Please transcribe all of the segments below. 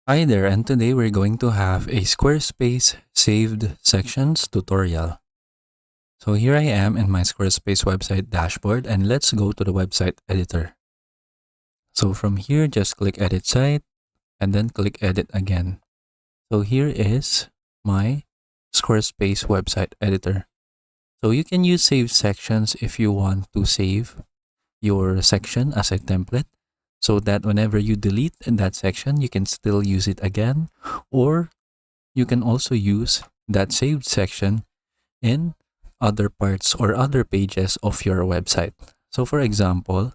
Hi there, and today we're going to have a Squarespace Saved Sections tutorial. So here I am in my Squarespace website dashboard, and let's go to the website editor. So from here, just click Edit Site and then click Edit again. So here is my Squarespace website editor. So you can use Saved Sections if you want to save your section as a template, so that whenever you delete that section, you can still use it again, or you can also use that saved section in other parts or other pages of your website. So for example,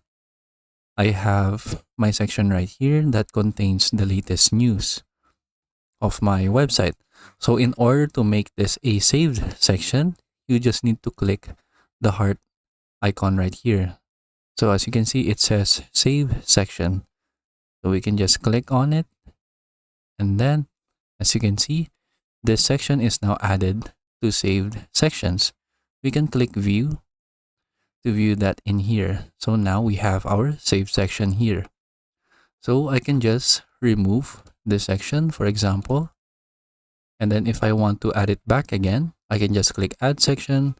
I have my section right here that contains the latest news of my website. So in order to make this a saved section, you just need to click the heart icon right here. So as you can see, it says save section. So we can just click on it. And then as you can see, this section is now added to saved sections. We can click view to view that in here. So now we have our saved section here. So I can just remove this section, for example. And then if I want to add it back again, I can just click add section,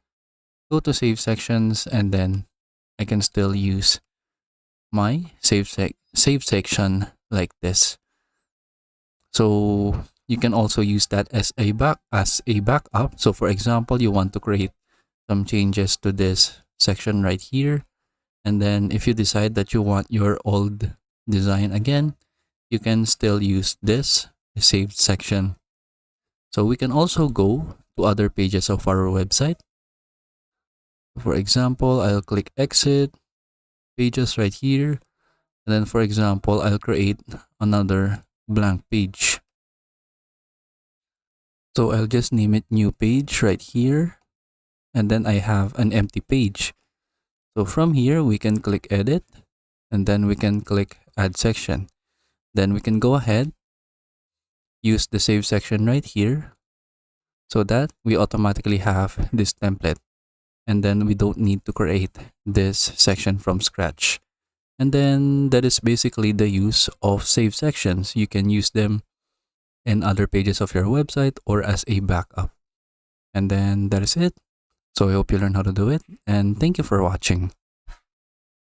go to save sections, and then I can still use my save section like this. So you can also use that as a backup. So for example, you want to create some changes to this section right here, and then if you decide that you want your old design again, you can still use this saved section. So we can also go to other pages of our website. For example, I'll click exit pages right here, and then for example, I'll create another blank page. So I'll just name it new page right here, and then I have an empty page. So from here, we can click edit, and then we can click add section. Then we can go ahead, use the save section right here, so that we automatically have this template. And then we don't need to create this section from scratch. And then that is basically the use of save sections. You can use them in other pages of your website or as a backup. And then that is it. So I hope you learn how to do it, and thank you for watching.